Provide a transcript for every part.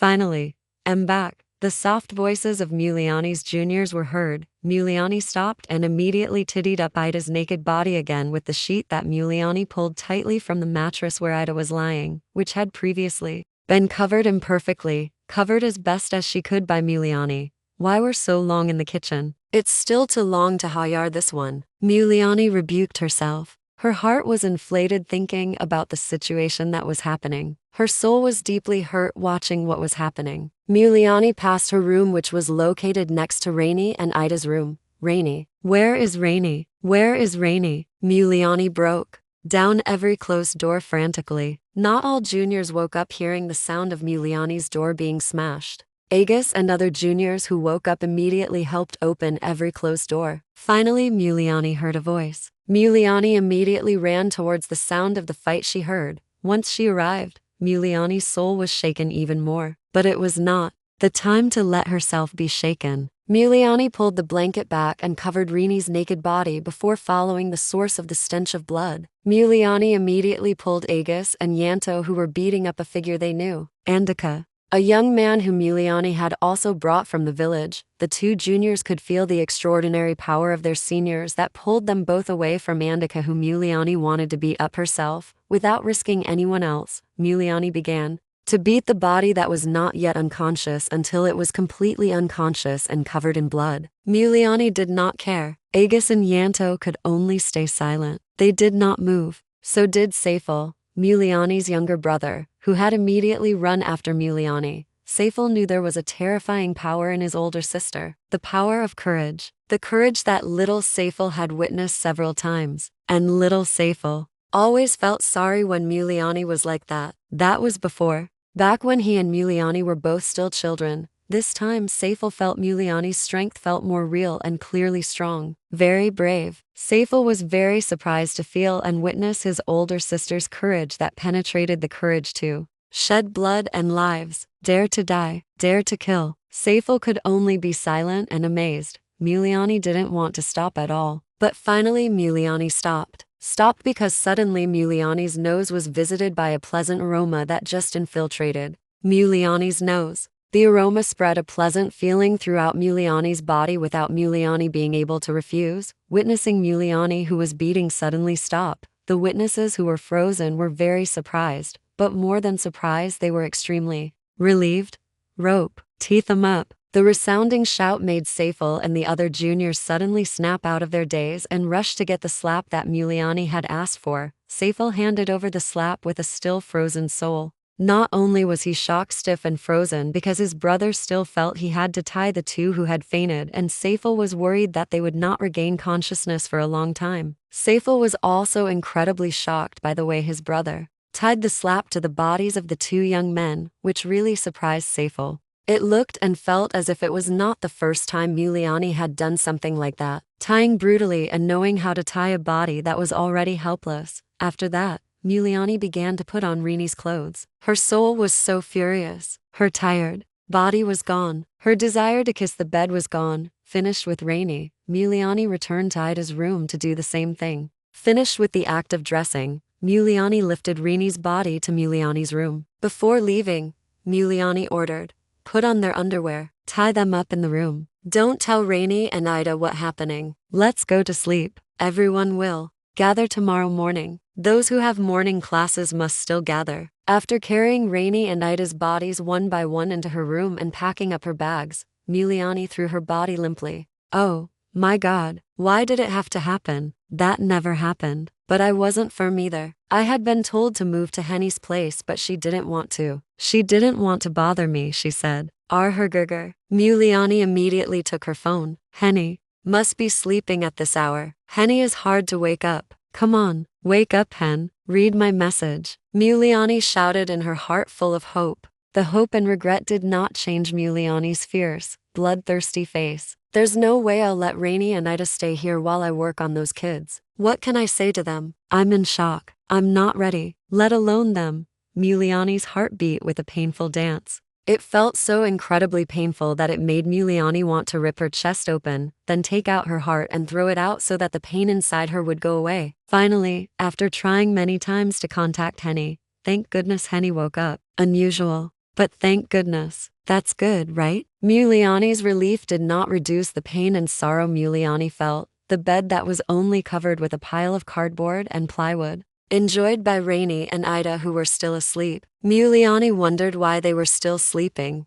Finally, I'm back. The soft voices of Muliani's juniors were heard. Muliani stopped and immediately tittied up Ida's naked body again with the sheet that Muliani pulled tightly from the mattress where Ida was lying, which had previously been covered imperfectly, covered as best as she could by Muliani. Why we're so long in the kitchen? It's still too long to hire this one. Muliani rebuked herself. Her heart was inflated thinking about the situation that was happening. Her soul was deeply hurt watching what was happening. Muliani passed her room, which was located next to Rainey and Ida's room. Rainey. Where is Rainey? Where is Rainey? Muliani broke down every closed door frantically. Not all juniors woke up hearing the sound of Muliani's door being smashed. Agus and other juniors who woke up immediately helped open every closed door. Finally, Muliani heard a voice. Muliani immediately ran towards the sound of the fight she heard. Once she arrived, Muliani's soul was shaken even more. But it was not the time to let herself be shaken. Muliani pulled the blanket back and covered Rini's naked body before following the source of the stench of blood. Muliani immediately pulled Agus and Yanto, who were beating up a figure they knew. Andika, a young man whom Muliani had also brought from the village. The two juniors could feel the extraordinary power of their seniors that pulled them both away from Andika, whom Muliani wanted to beat up herself. Without risking anyone else, Muliani began to beat the body that was not yet unconscious until it was completely unconscious and covered in blood. Muliani did not care. Agus and Yanto could only stay silent. They did not move. So did Saiful, Muliani's younger brother, who had immediately run after Muliani. Saiful knew there was a terrifying power in his older sister, the power of courage, the courage that little Saiful had witnessed several times. And little Saiful always felt sorry when Muliani was like that. That was before. Back when he and Muliani were both still children. This time Saiful felt Muliani's strength felt more real and clearly strong. Very brave. Saiful was very surprised to feel and witness his older sister's courage that penetrated the courage to shed blood and lives, dare to die, dare to kill. Saiful could only be silent and amazed. Muliani didn't want to stop at all. But finally Muliani stopped. Stopped because suddenly Muliani's nose was visited by a pleasant aroma that just infiltrated Muliani's nose. The aroma spread a pleasant feeling throughout Muliani's body without Muliani being able to refuse. Witnessing Muliani, who was beating, suddenly stop. The witnesses who were frozen were very surprised, but more than surprised, they were extremely relieved. Rope, teeth 'em up. The resounding shout made Saiful and the other juniors suddenly snap out of their daze and rush to get the slap that Muliani had asked for. Saiful handed over the slap with a still frozen soul. Not only was he shock stiff and frozen because his brother still felt he had to tie the two who had fainted, and Saiful was worried that they would not regain consciousness for a long time. Saiful was also incredibly shocked by the way his brother tied the slap to the bodies of the two young men, which really surprised Saiful. It looked and felt as if it was not the first time Muliani had done something like that, tying brutally and knowing how to tie a body that was already helpless. After that, Muliani began to put on Rini's clothes. Her soul was so furious. Her tired body was gone. Her desire to kiss the bed was gone. Finished with Rainey, Muliani returned to Ida's room to do the same thing. Finished with the act of dressing, Muliani lifted Rini's body to Muliani's room. Before leaving, Muliani ordered, "Put on their underwear, tie them up in the room. Don't tell Rainey and Ida what happening. Let's go to sleep. Everyone will gather tomorrow morning. Those who have morning classes must still gather." After carrying Rainey and Ida's bodies one by one into her room and packing up her bags, Muliani threw her body limply. "Oh, my God, why did it have to happen? That never happened. But I wasn't firm either. I had been told to move to Henny's place, but she didn't want to. She didn't want to bother me," she said. Her. Muliani immediately took her phone. "Henny must be sleeping at this hour. Henny is hard to wake up. Come on, wake up, Hen. Read my message." Muliani shouted in her heart full of hope. The hope and regret did not change Muliani's fierce, bloodthirsty face. "There's no way I'll let Rainey and Ida stay here while I work on those kids. What can I say to them? I'm in shock. I'm not ready, let alone them." Muliani's heart beat with a painful dance. It felt so incredibly painful that it made Muliani want to rip her chest open, then take out her heart and throw it out so that the pain inside her would go away. Finally, after trying many times to contact Henny, thank goodness Henny woke up. Unusual. But thank goodness. That's good, right? Muliani's relief did not reduce the pain and sorrow Muliani felt. The bed that was only covered with a pile of cardboard and plywood, enjoyed by Rainey and Ida, who were still asleep. Muliani wondered why they were still sleeping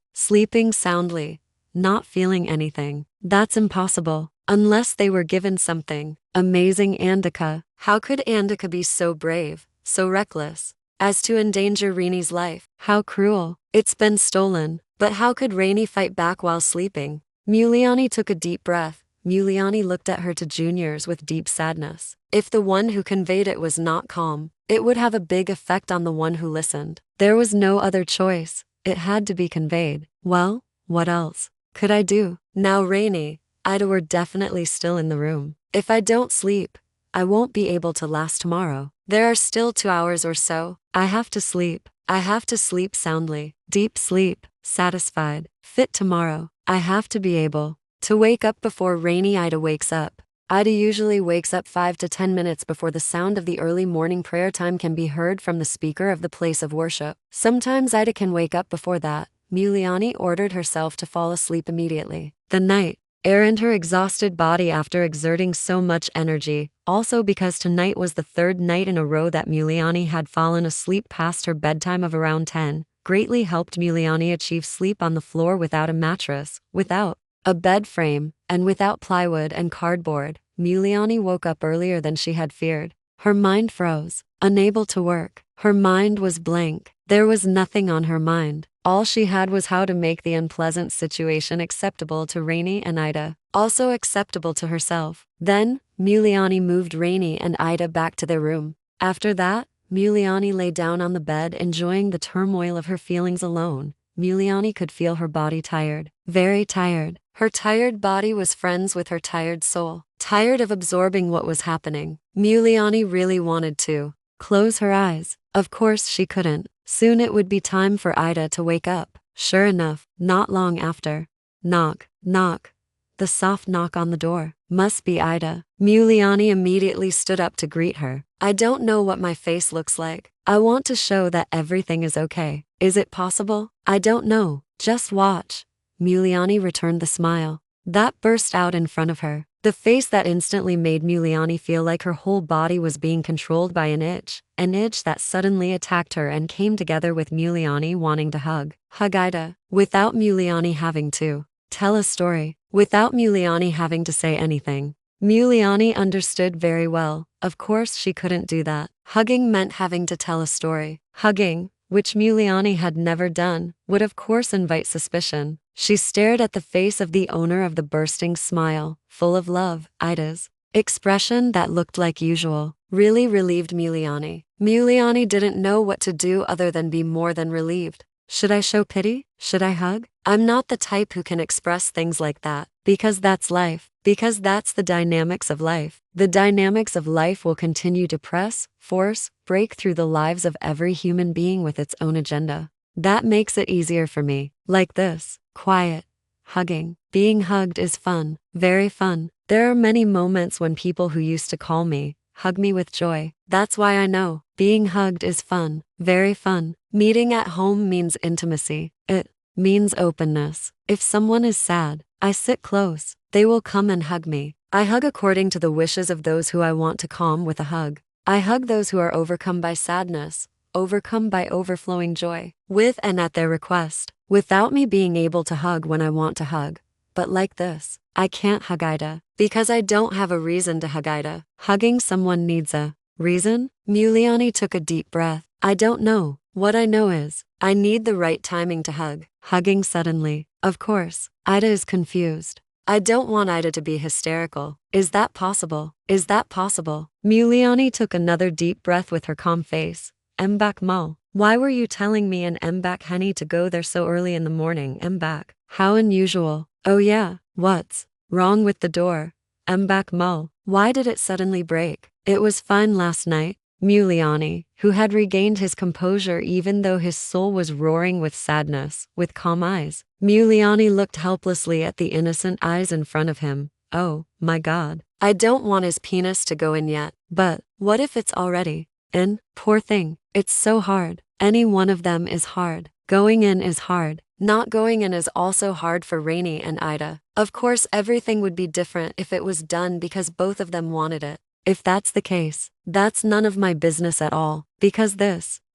soundly, not feeling anything. That's impossible. Unless they were given something. Amazing Andika. How could Andika be so brave, so reckless, as to endanger Rainey's life? How cruel. It's been stolen. But how could Rainey fight back while sleeping? Muliani took a deep breath. Muliani looked at her two juniors with deep sadness. If the one who conveyed it was not calm, it would have a big effect on the one who listened. There was no other choice. It had to be conveyed. Well, what else could I do? Now Rainey, Ida were definitely still in the room. If I don't sleep, I won't be able to last tomorrow. There are still 2 hours or so. I have to sleep. I have to sleep soundly. Deep sleep, satisfied, fit tomorrow. I have to be able to wake up before Rainy Ida wakes up. Ida usually wakes up 5 to 10 minutes before the sound of the early morning prayer time can be heard from the speaker of the place of worship. Sometimes Ida can wake up before that. Muliani ordered herself to fall asleep immediately. The night air in her exhausted body after exerting so much energy, also because tonight was the 3rd night in a row that Muliani had fallen asleep past her bedtime of around 10, greatly helped Muliani achieve sleep on the floor without a mattress, without a bed frame, and without plywood and cardboard. Muliani woke up earlier than she had feared. Her mind froze, unable to work. Her mind was blank. There was nothing on her mind. All she had was how to make the unpleasant situation acceptable to Rainey and Ida, also acceptable to herself. Then, Muliani moved Rainey and Ida back to their room. After that, Muliani lay down on the bed enjoying the turmoil of her feelings alone. Muliani could feel her body tired, very tired. Her tired body was friends with her tired soul, tired of absorbing what was happening. Muliani really wanted to close her eyes. Of course she couldn't. Soon it would be time for Ida to wake up. Sure enough, not long after. Knock, knock. The soft knock on the door. Must be Ida. Muliani immediately stood up to greet her. I don't know what my face looks like. I want to show that everything is okay. Is it possible? I don't know. Just watch. Muliani returned the smile that burst out in front of her. The face that instantly made Muliani feel like her whole body was being controlled by an itch that suddenly attacked her and came together with Muliani wanting to hug Ida, without Muliani having to tell a story, without Muliani having to say anything. Muliani understood very well. Of course she couldn't do that. Hugging meant having to tell a story. Hugging, which Muliani had never done, would of course invite suspicion. She stared at the face of the owner of the bursting smile, full of love. Ida's expression that looked like usual really relieved Muliani. Muliani didn't know what to do other than be more than relieved. Should I show pity? Should I hug? I'm not the type who can express things like that. Because that's life. Because that's the dynamics of life. The dynamics of life will continue to press, force, break through the lives of every human being with its own agenda. That makes it easier for me. Like this. Quiet. Hugging. Being hugged is fun. Very fun. There are many moments when people who used to call me, hug me with joy. That's why I know. Being hugged is fun. Very fun. Meeting at home means intimacy. It means openness. If someone is sad, I sit close. They will come and hug me. I hug according to the wishes of those who I want to calm with a hug. I hug those who are overcome by sadness, overcome by overflowing joy, with and at their request, without me being able to hug when I want to hug. But like this, I can't hug Ida, because I don't have a reason to hug Ida. Hugging someone needs a reason? Muliani took a deep breath. I don't know. What I know is, I need the right timing to hug. Hugging suddenly. Of course, Ida is confused. I don't want Ida to be hysterical. Is that possible? Is that possible? Muliani took another deep breath with her calm face. Mbak Mal, why were you telling me and Mbak Henny to go there so early in the morning? Mbak, how unusual. Oh yeah, what's wrong with the door? Mbak Mal, why did it suddenly break? It was fine last night. Muliani, who had regained his composure even though his soul was roaring with sadness, with calm eyes. Muliani looked helplessly at the innocent eyes in front of him. Oh, my God. I don't want his penis to go in yet. But, what if it's already in? Poor thing. It's so hard. Any one of them is hard. Going in is hard. Not going in is also hard for Rainy and Ida. Of course, everything would be different if it was done because both of them wanted it. If that's the case, that's none of my business at all, because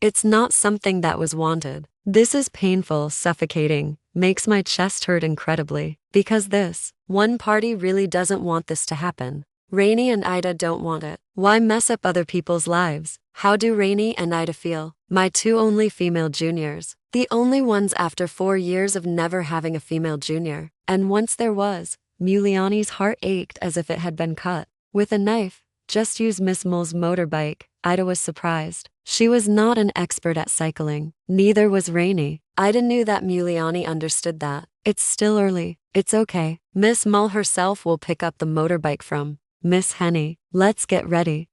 it's not something that was wanted. This is painful, suffocating, makes my chest hurt incredibly, because one party really doesn't want this to happen. Rainy and Ida don't want it. Why mess up other people's lives? How do Rainy and Ida feel? My two only female juniors. The only ones after 4 years of never having a female junior. And once there was, Muliani's heart ached as if it had been cut with a knife. Just use Miss Mole's motorbike. Ida was surprised. She was not an expert at cycling. Neither was Rainy. Ida knew that Muliani understood that. It's still early. It's okay. Miss Mole herself will pick up the motorbike from Miss Henny. Let's get ready.